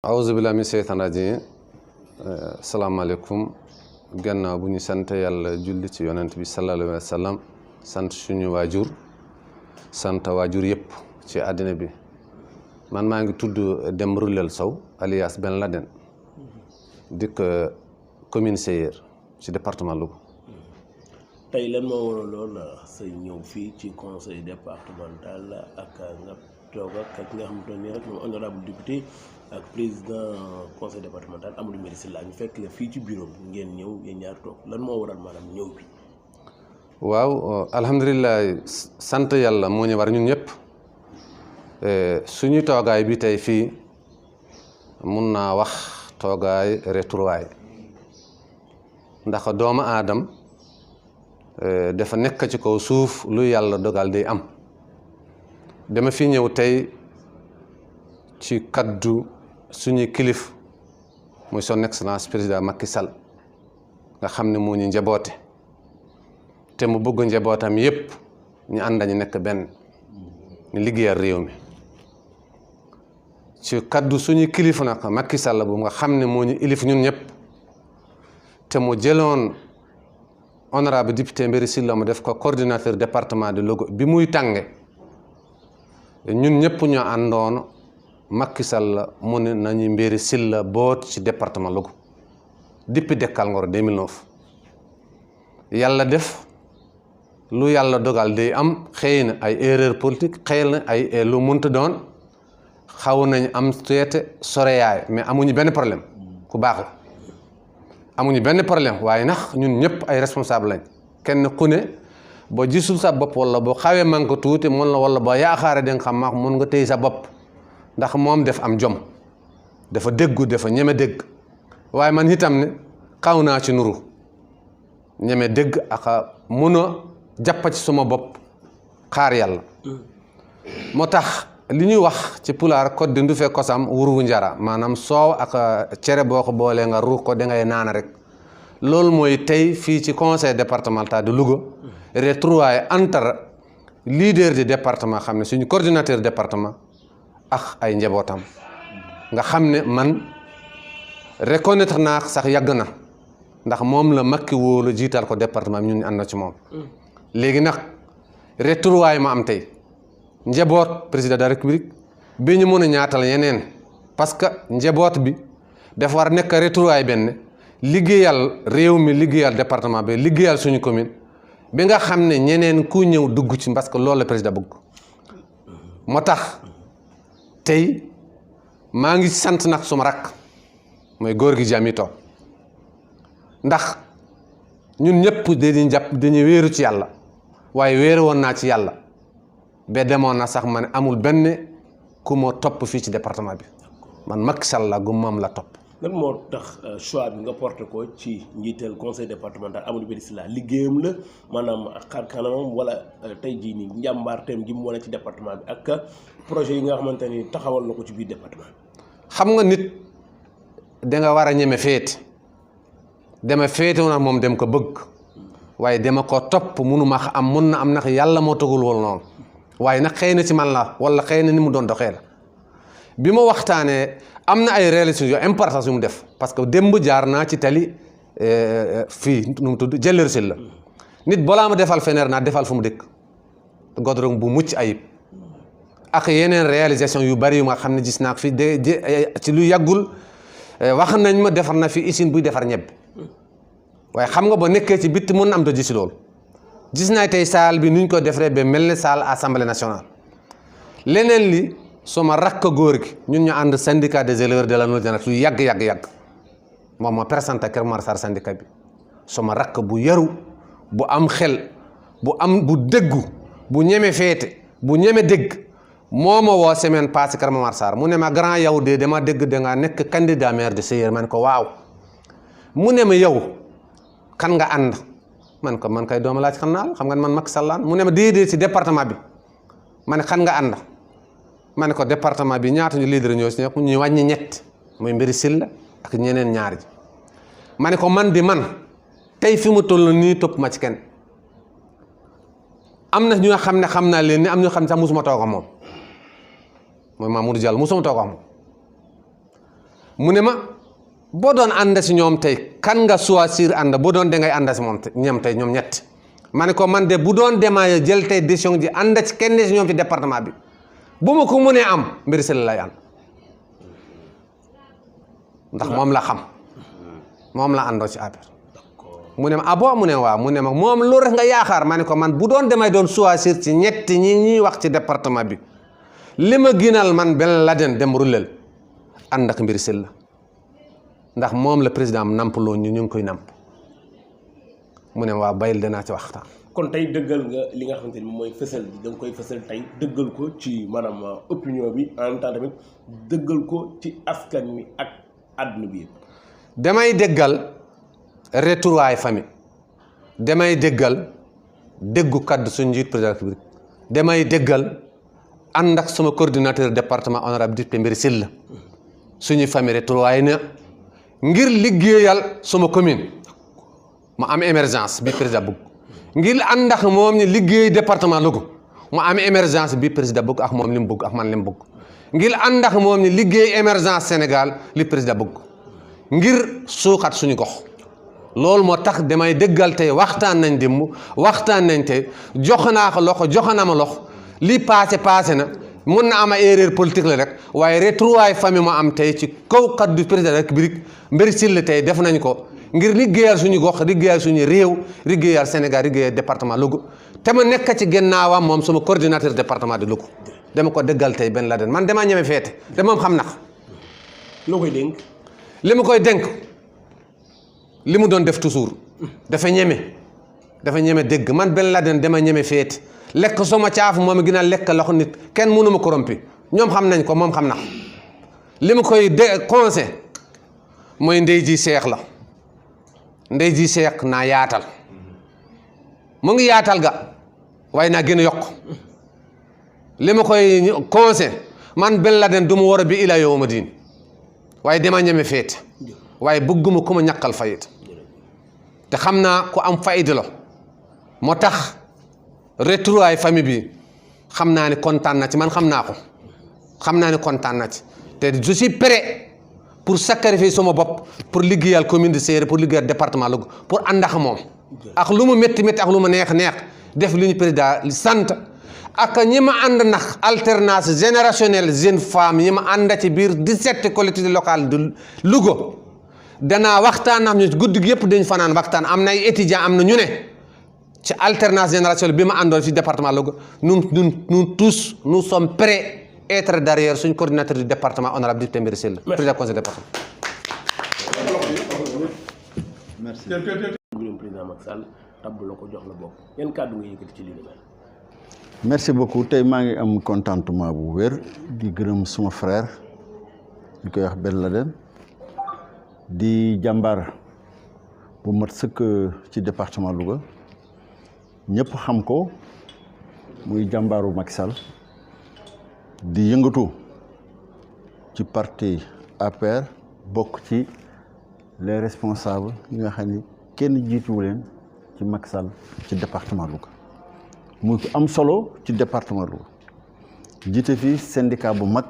awuzu billahi min seytaan rajim salaamaaleykum gannaaw bu ñu sant yàlla julli ci yonent bi sallallahu alayhi wa sallam sant suñu waajur sant waajur yëpp ci àddina bi man maa ngi tudd Demba Roulel Sow alias Ben Laden dëkk commune Seyeur ci département Louga. tey lan moo waraloon sa ñëw fii ci conseil départemental ak nga toog ak nga xamante ne rek moom honorable député ak président conseil départemental Amadou Mbéry Sylla ñu fekk la fii ci bureau ngeen ñëw yéen ñaar toog lan moo waral maanaam ñëw bi. waaw alhamdulilah sant yàlla moo ñu war ñun ñëpp suñu toogaay bi tey fii mun naa wax toogaay retrouvaille ndax doomu aadam dafa nekk ci kaw suuf lu yàlla dogal day am dama fi ñëw tey ci kaddu suñu kilif muy son excellence président Macky Sall nga xam ne moo ñu njaboote te mu bëgg njabootam yépp ñu ànd ñu nekk benn ñu liggéeyal réew mi ci kaddu suñu kilif nag Macky Sall bu nga xam ne moo ñu ilif ñun ñëpp te mu jëloon honorable député Mbéry Sylla mu def ko coordinateur département de Louga bi muy tànge ñun ñëpp ñoo àndoon Macky Sall mu ne nañu Mbéry Sylla boot ci département Louga depuis Dekkal Ngor 2009 yàlla def lu yàlla dogal day am xëy na ay erreur politique xëy na ay lu mënta doon xaw nañ am tuuti soreyaay mais amuñu benn problème ku baax la amuñu benn problème waaye nax ñun ñëpp ay responsable lañ kenn ku ne boo gisul sa bopp wala boo xawee man ko tuuti mun la wala boo yaakaare da nga xam maax mun nga téye sa bopp ndax moom def am jom dafa déggu dafa ñeme dégg waaye man itam ne xaw naa ci nuru ñeme dégg ak mun a jàpp ci suma bopp xaar yàlla moo tax li ñuy wax ci pulaar ko dindu fee kosam wuruwu njara maanaam soow ak cere boo ko boolee nga ruux ko dangay naan rek loolu mooy tey fii ci conseil départemental de Louga retrouvaille entre leader du département xam ne suñu coordinateur département ak ay njabootam nga xam ne man reconnaître naa sax yàgg na ndax moom la Macky wóolu jiital ko département bi ñun ñu ànd na ci moom léegi nag retrouvaille ma am tey njaboot président de la république bi ñu mën a ñaatal yeneen parce que njaboot bi dafa war nekk retrouvaille benn liggéeyal réew mi liggéeyal département bi liggéeyal suñu commune bi nga xam ne ñeneen ku ñëw dugg ci parce que loolu la président bëgg moo tax tey maa ngi sant nag suma rakk mooy góor gi jami toog ndax ñun ñëpp dañuy jàpp dañuy wéeru ci yàlla waaye wéeru woon naa ci yàlla ba demoon na sax ma ne amul benn ku ma topp fii ci département bi man Macky Sall la gu moom la topp. lan moo tax choix bi nga porté ko ci njiital conseil départemental Amadou Mbéry Sylla liggéeyam la maanaam xar kanamam wala tey jii nii njàmbaarteem gi mu wane ci département bi ak projet yi nga xamante ni taxawal na ko ci biir département bi. xam nga nit danga war a ñeme féete dama féete woon ak moom dem ko bëgg waaye dama ko topp munu ma am mun na am nag yàlla moo tagul woon noonu. waaye nag xëy na ci man la wala xëy na ni mu doon doxee la bi ma waxtaanee am na ay réalisations yu importance yu mu def parce que démb jaar naa ci tali fii nu mu tudd Jëllër Sylla nit balaa ma defal feneer naa defal fu mu dëkk godrong bu mucc ayib ak yeneen réalisation yu bari yu nga xam ne gis naa fi ci lu yàggul wax nañ ma defar na fi usine buy defar ñebbe waaye xam nga ba nekkee ci bitti mën na am do gis loolu gis naa tey saal bi nuñ ko defaree ba mel ne saal assemblée nationale leneen li suma rakk góor gi ñun ñu ànd syndicat des éleveurs de la nouvelle génération yu yàgg moom ma présenté Kër Marsar syndicat bi suma rakk bu yaru bu am xel bu déggu bu ñeme féete bu ñeme dégg moo ma woo semaine passée Kër Marsar mu ne ma grand yow de dama dégg da nga nekk candidat maire de Seyeur man ko waaw mu ne ma yow kan nga ànd man ko man kay dooma laaj xam naa xam nga man Macky Sall mu ne ma déedéet ci département bi ma ne kan nga ànd ma ne ko département bi ñaata ñu leader ñoo si nekk ñu wàññi ñett muy Mbéry Sylla ak ñeneen ñaari ji ma ne ko man tey fi mu toll nii topp ma ci kenn am na ñu nga xam ne xam naa leen ni am ñu xam ne sax musuma toog ak moom mooy Mamoudou Diallo musuma toog ak moom mu ne ma boo doon ànd si ñoom tey kan nga choisir ànd boo doon dangay ànd si moom ñoom tey ñoom ñett ma ne ko man de bu doon demaay jël tey décision ji ànd ci kenn si ñoom ci département bi bu ma ko mënee am Mbir Sylla lay ànd ndax moom la xam moom la àndoo ci affaire mu ne ma ah bon mu ne waaw mu ne ma moom loolu rek nga yaakaar ma ne ko man bu doon demay doon choisir ci ñetti ñi ñuy wax ci département bi li ma ginal man Ben Laden dem rullel ànd ak Mbir Sylla ndax moom la président am nampaloo ñu ngi koy namp mu ne waaw bayil danaa ci waxtaan. kon tey dëggal nga li nga xamante ni mooy fësal bi da nga koy fësal tey dëggal ko ci maanaam opinion bi en même temps tamit dëggal ko ci askan wi ak àdduna bi yëpp. damay déggal retrouvailles famille damay déggal déggu kaddu suñu njiit président de la République damay déggal ànd ak sama coordinateur département honorable député Mbir Sylla suñuy famille retrouvailles na ngir liggéeyal sama commune mu am émergence bi président bëgg ngir ànd ak moom ni liggéey département Louga mu am émergence bi président bëgg ak moom li mu bëgg ak man li mu bëgg ngir ànd ak moom ni liggéey émergence Sénégal li président bëgg ngir suuxat suñu gox loolu moo tax damay déggal tey waxtaan nañ démb waxtaan nañ tey jox naa ko loxo jox na ma loxo li passé na mun na am erreur politique la rek waaye retrouvailles famille moo am tey ci kaw kaddu président de la République Mbir Sylla tey def nañ ko ngir liggéeyal suñu gox liggéeyal suñu réew liggéeyal Sénégal liggéeyal département Louga te ma nekk ci gannaawam moom sama coordinateur département de Louga dama ko déggal tey Ben Laden man damaa ñeme feete te moom xam na ko. loo koy dénk. li ma koy dénk li mu doon def toujours dafa ñeme dégg man Ben Laden dama ñeme feete lekk sama caafu moom gën a lekk loxo nit kenn mënu ma corrompi ñoom xam nañ ko moom xam na ko li ma koy conseil mooy ndey ji seex la ndey ji seex naa yaatal mu ngi yaatal ga waaye naa gën a yokk li ma koy conseil man Ben Laden du mu war a bi ila yow ma diin waaye dama ñeme feete waaye bëgguma ku ma ñàkkal fayit te xam naa ku am fayda la moo tax retrouvailles famille bi xam naa ne kontaan na ci man xam naa ko xam naa ne kontaan na ci te je suis prêt pour sacrifier sama bopp pour liggéeyal commune de Séré pour liggéeyal département Louga pour ànd ak moom ak lu mu métti métti ak lu mu neex def li ñu président sant ak ñi ma ànd nax alternance générationnelle jeune femme ñi ma ànd ci biir 17 collectivités locales de Louga danaa waxtaan am ñu guddi gi yëpp dañ fanaan waxtaan am na ay étudiants am na ñu ne ci alternance générationnelle bi ma àndoon ci département Louga nous tous nous sommes prêts à être derrière suñu coordinateur du département honorable député Mbir Sylla président conseil département. merci. président Macky Sall tabb la ko jox la bopp yan kàddu nga yëkkati ci li ni mel. merci beaucoup tey maa ngi am contentement bu wér di gërëm suma frère ñu koy wax Ben Laden di jàmbaar bu mat sëkk ci département Louga ñëpp xam ko muy jàmbaaru Macky Sall di yëngatu ci parti APR bokk ci les responsables yi nga xam ni kenn jiituwu leen ci Macky Sall ci département Louga muy ko am solo ci département Louga jiite fi syndicat bu mag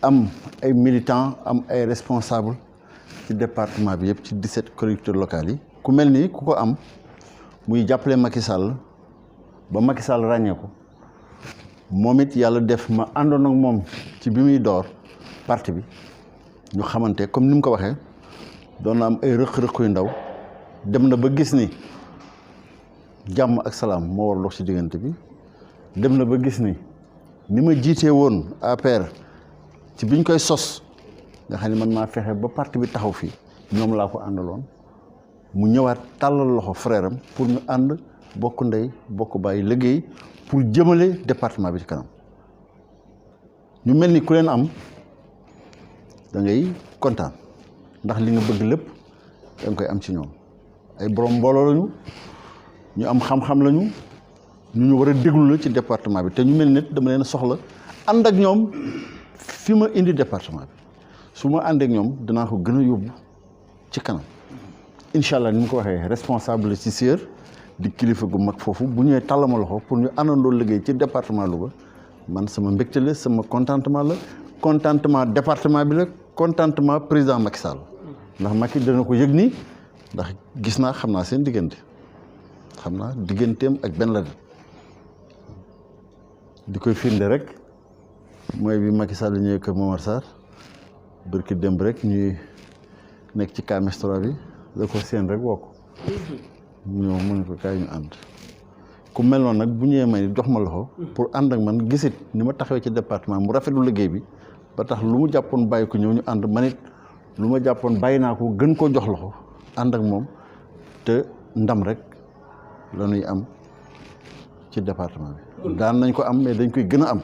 am ay militants am ay responsables ci département bi yëpp ci 17 collectivités locales yi ku mel ni ku ko am muy jàppale Macky Sall ba Macky Sall ràññee ko moom it yàlla def ma àndoon ak moom ci bi muy door parti bi ñu xamante comme ni mu ko waxee doon na am ay rëq-rëq yu ndaw dem na ba gis ni jàmm ak salaam moo war dox ci diggante bi dem na ba gis ni ma jiitee woon APR ci biñ koy sos nga xam ne man maa fexe ba parti bi taxaw fii ñoom laa ko àndaloon mu ñëwaat tàllal loxo frère am pour ñu ànd bokk ndey bokk bàyyi liggéey pour jëmale département bi ci kanam ñu mel ni ku leen am da ngay kontaan ndax li nga bëgg lépp da nga koy am ci ñoom ay borom mbooloo lañu ñu am xam-xam lañu ñu war a déglu la ci département bi te ñu mel ni dama leen soxla ànd ak ñoom fi ma indi département bi su ma ànd ak ñoom danaa ko gën a yóbbu ci kanam incha allah ni mu ko waxee responsable ci SER di kilifa gu mag foofu bu ñëwee tàllama loxo pour ñu àndandoo liggéey ci département Louga man sama mbégte la sama contentement la contentement département bi la contentement président Macky Sall ndax Macky dana ko yëg nii ndax gis naa xam naa seen diggante xam naa digganteem ak Ben Laden di koy firnde rek mooy bi Macky Sall ñëwee kër Momar Sarr bërki démb rek ñuy nekk ci Camestra bi da ko seen rek woo ko ñëw mu ne ko kaay ñu ànd ku mel noonu nag bu ñëwee may jox ma loxo pour ànd ak man gisit ni ma taxawee ci département mu rafetlu liggéey bi ba tax lu mu jàppoon bàyyi ko ñëw ñu ànd man it lu ma jàppoon bàyyi naa ko gën koo jox loxo ànd ak moom te ndam rek la ñuy am ci département bi daan nañ ko am mais dañ koy gën a am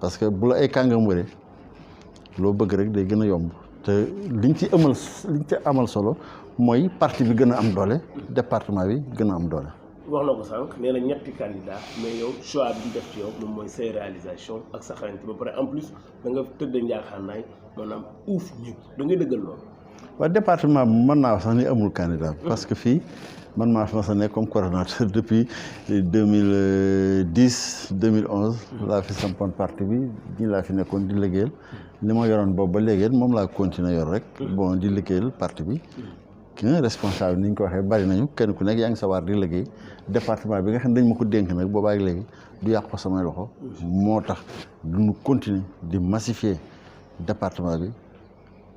parce que bu la ay kàngam wëree loo bëgg rek day gën a yomb te liñ ci amal solo mooy parti bi gën a am doole département bi gën a am doole. wax na ko sànq nee na ñetti candidat mais yow choix bi ñu def ci yow moom mooy say réalisation ak sa xarañte ba pare en plus da nga tëdd njaaxaanaay maanaam uuf ñëpp da ngay dëggal loolu. waaw département bi mën naa wax sax ni amul candidat parce que fii man maa fi ma sa nekk comme coordonnateur depuis 2010 2011 laa fi sampoon parti bi ñi laa fi nekkoon di liggéeyal li ma yoroon boobu ba léegi moom laa continuer yor rek bon di liggéeyal parti bi ki nga responsable ni ñu ko waxee bari nañu kenn ku nekk yaa ngi sawar di liggéey département bi nga xam ne dañ ma ko dénk nag boobaa ak léegi du yàq ko samay loxo moo tax duñu continuer di massifier département bi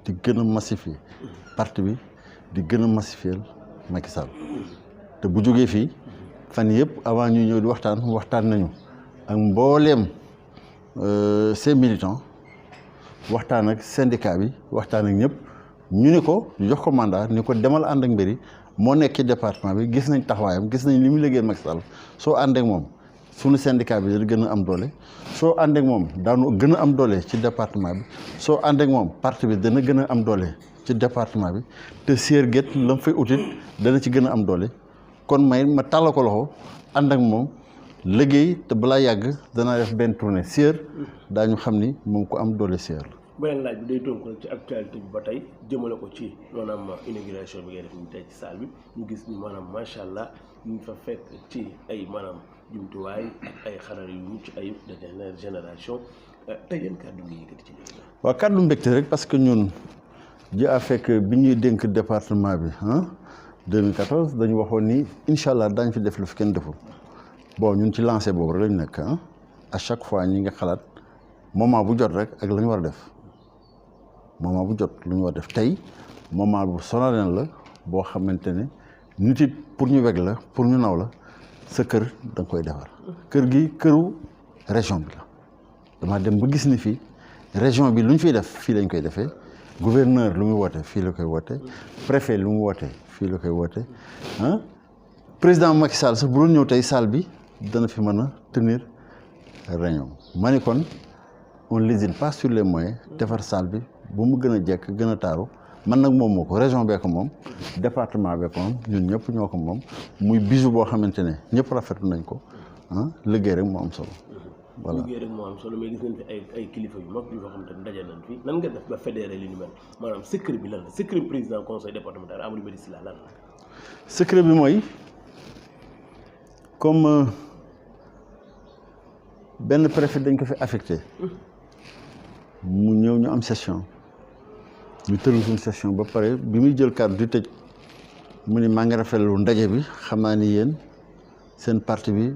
di gën a massifier parti bi di gën a massifier Macky Sall te bu jógee fii fan yëpp avant ñuy ñëw di waxtaan nañu ak mbooleem ces militants waxtaan ak syndicat bi waxtaan ak ñëpp ñu ni ko jox ko mandat ni ko demal ànd ak mbiri moo nekk ci département bi gis nañ taxawaayam gis nañ li mu liggéey Macky Sall soo ànd ak moom suñu syndicat bi dana gën a am doole soo ànd ak moom daanu gën a am doole ci département bi soo ànd ak moom parti bi dana gën a am doole ci département bi te Sieur Gueye la mu fay utit dana ci gën a am doole kon ma tàllal ko loxo ànd ak moom liggéey te balaa yàgg danaa def benn tournée Sieur daañu xam ni moom ko am doole Sieur la. beneen laaj bi day tonk ci actualité bi ba tey jëmale ko ci maanaam inauguration bi ngay def ñu tey ci salle bi ñu gis ni maanaam macha allah ñu fa fekk ci ay maanaam jumtuwaay ak ay xarar yu mucc ayib de dernière génération tey yéen kàddu ngi yëkkati ci léegi. waaw kàddu mbégte rek parce que ñun ji a fekk bi ñuy dénk département bi 2014 dañu waxoon ni incha allah daañu fi def lu fi kenn deful bon ñun ci lancé boobu rek lañu nekk à chaque fois ñi nga xalaat moment bu jot rek ak la ñu war a def moment bu jot lu ñu war a def tey moment bu solennel la boo xamante ne nit it pour ñu weg la pour ñu naw la sa kër da nga koy defar kër gi këru région bi la dama dem ba gis ni fii région bi lu ñu fiy def fii lañ koy defee gouverneur lu muy woote fii la koy woote préfet lu mu woote fii la koy woote président Macky Sall sax bu doon ñëw tey salle bi dana fi mën a tenir réunion ma ni kon on lésine pas sur les moyens defar salle bi bu mu gën a jekk gën a taaru man nag moom moo ko région bee ko moom département bee ko moom ñun ñëpp ñoo ko moom muy bijou boo xamante ne ñëpp rafetlu nañ ko liggéey rek moo am solo. voilà liggéey rek moo am solo mais gis nañ fi ay kilifa yu mag yoo xamante ne daje nañ fi nan nga def ba fédéré li ñu mel maanaam secret bi lan la secret président conseil départemental Amadou Mbéry Sylla lan la. secret bi mooy comme benn préfet dañ ko fi affecté mu ñëw ñu am session ñu tëral suñu session ba pare bi muy jël kàddu di tëj mu ni maa ngi rafetlu ndaje bi xam naa ni yéen seen parti bi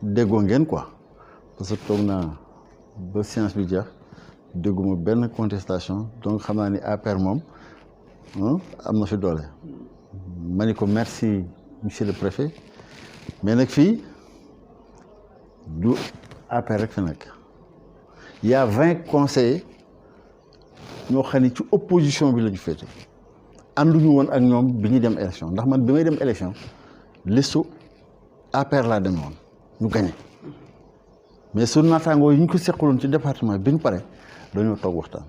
déggoo ngeen quoi parce que toog naa ba séance bi jeex dégguma benn contestation donc xam naa ni APR moom am na fi doole ma ni ko merci monsieur le préfet mais nag fii du APR rek fi nekk il y a 20 conseillers ñoo xam ne ci opposition bi la ñu féete ànduñu woon ak ñoom bi ñuy dem élection ndax man bi may dem élection listu APR laa demee woon ñu gagné mais su naataangoo yi ñu ko seqaloon ci département bi ñu pare dañoo toog waxtaan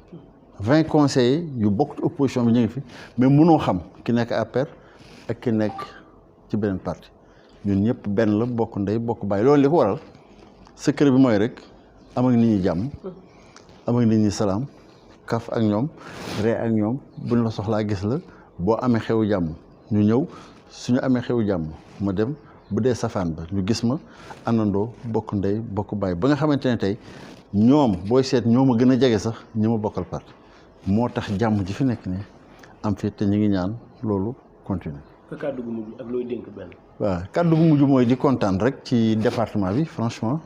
20 conseillers yu bokk ci opposition bi ñu ngi fi mais mënoo xam ki nekk APR ak ki nekk ci beneen parti ñun ñëpp benn la bokk ndey bokk bàyyi loolu li ko waral secret bi mooy rek am ak nit ñi jàmm am ak nit ñi salaam kaf ak ñoom ree ak ñoom buñ la soxlaa gis la boo amee xewu jàmm ñu ñëw suñu amee xewu jàmm ma dem bu dee safaan ba ñu gis ma àndandoo bokk ndey bokk bàyyi ba nga xamante ne tey ñoom booy seet ñoo ma gën a jege sax ñi ma bokkal parti moo tax jàmm ji fi nekk ni am fi te ñu ngi ñaan loolu continuer. kàddu gu mujj ak looy dénk benn. waaw kàddu gu mujj mooy di kontaan rek ci département bi franchement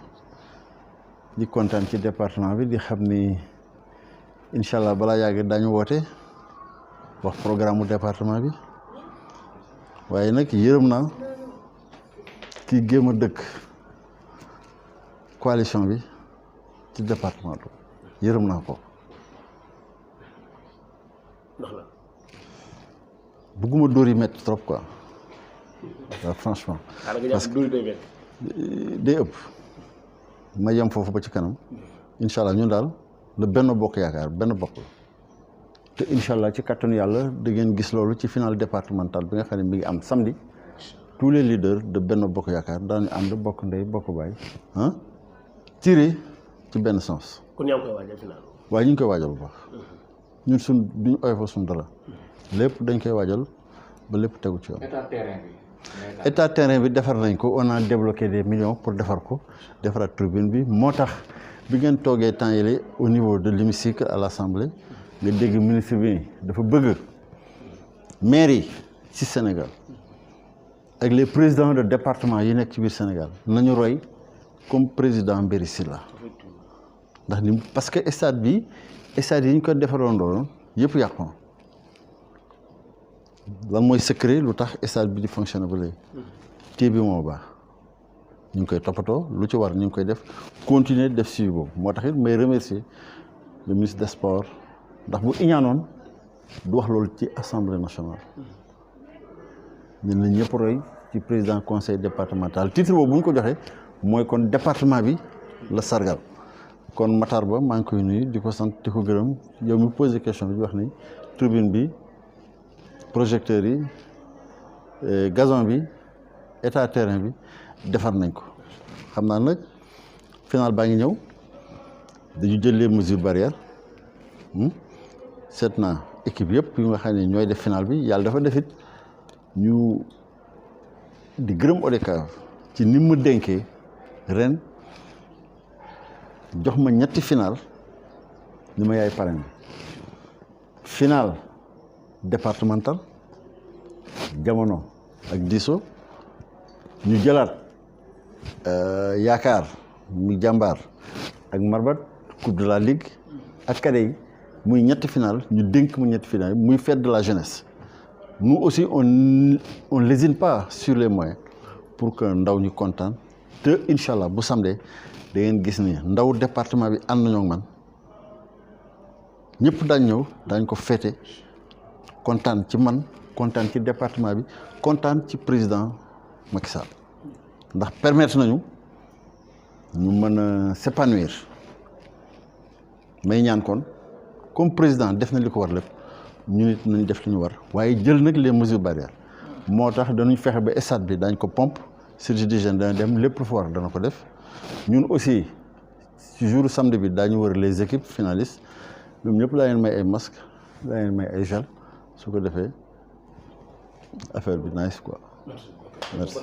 di kontaan ci département bi di xam ni incha allah balaa yàgg daañu woote wax programme mu département bi waaye nag yërëm naa kii géem a dëkk coalition bi ci département bi yërëm naa ko. ndax la. bëgguma dóor yi métti trop quoi waaw franchement. parce que day ëpp ma yem foofu ba ci kanam incha allah ñun daal la benn bokk yaakaar benn bokk la te incha allah ci kattanu yàlla da ngeen gis loolu ci final départemental bi nga xam ne mi ngi am samedi tous les leaders de benn bokk yaakaar daañu ànd bokk ndey bokk baay ah tiré ci benn sens. kon yaa ngi koy waajal final. waaye ñu ngi koy waajal bu baax ñun suñ duñu oyofal suñ dara lépp dañ koy waajal ba lépp tegu ci yoon. état terrain bi defar nañ ko on a débloqué des millions pour defar ko defaraat tribune bi moo tax bi ngeen toogee temps yële au niveau de l'hémicycle à l'Assemblée nga dégg ministre bi dafa bëgg maire yi ci Sénégal ak les présidents de département yi nekk ci biir Sénégal nañu roy comme président Mbéri Sylla ndax ni parce que stade bi stade yi ñu ko defaroon doon yëpp yàqu na lan mooy secret lu tax stade bi di fonctionner ba léegi téye bi moo baax ñu ngi koy toppatoo lu ci war ñu ngi koy def continuer def suivi boobu moo tax it may remercier le ministre des sports ndax bu iñaanoon du wax loolu ci assemblée nationale ñun la ñëpp roy ci président conseil départemental titre boobu bu ñu ko joxee mooy kon département bi la sargal kon Matar Ba maa ngi koy nuyu di ko sant di ko gërëm yow mi posé question bi di wax ni tribune bi projecteurs yi gazon bi état terrain bi defar nañ ko xam naa nag final baa ngi ñëw dañu jël les mesures barrières seet naa équipe yëpp yu nga xam ne ñooy def final bi yàlla dafa defit ñu di gërëm ODCAV ci ni mu dénkee ren jox ma ñetti final ni ma yaay parrain final départemental jamono ak diso ñu jëlaat yaakaar muy jàmbaar ak marbat coupe de la ligue ak cadet yi muy ñetti final ñu dénk mu ñetti final muy fête de la jeunesse nous aussi on lésine pas sur les moyens pour que ndaw ñu kontaan te incha allah bu samedi da ngeen gis ni ndaw département bi ànd nañoo ak man ñëpp daañ ñëw daañ ko fêter kontaan ci man kontaan ci département bi kontaan ci président Macky Sall ndax permettre nañu ñu mën a s'épanouir may ñaan kon comme président def na li ko war lépp ñu nit nañ def li ñu war waaye jël nag les mesures barrières moo tax dañuy fexe ba stade bi dañ ko pompe service d'hygiène dana dem lépp lu fa war dana ko def ñun aussi ci jour samedi bi daañu wër les équipes finalistes ñoom ñëpp daa leen may ay masques daa leen may ay gel su ko defee affaire bi nice quoi merci.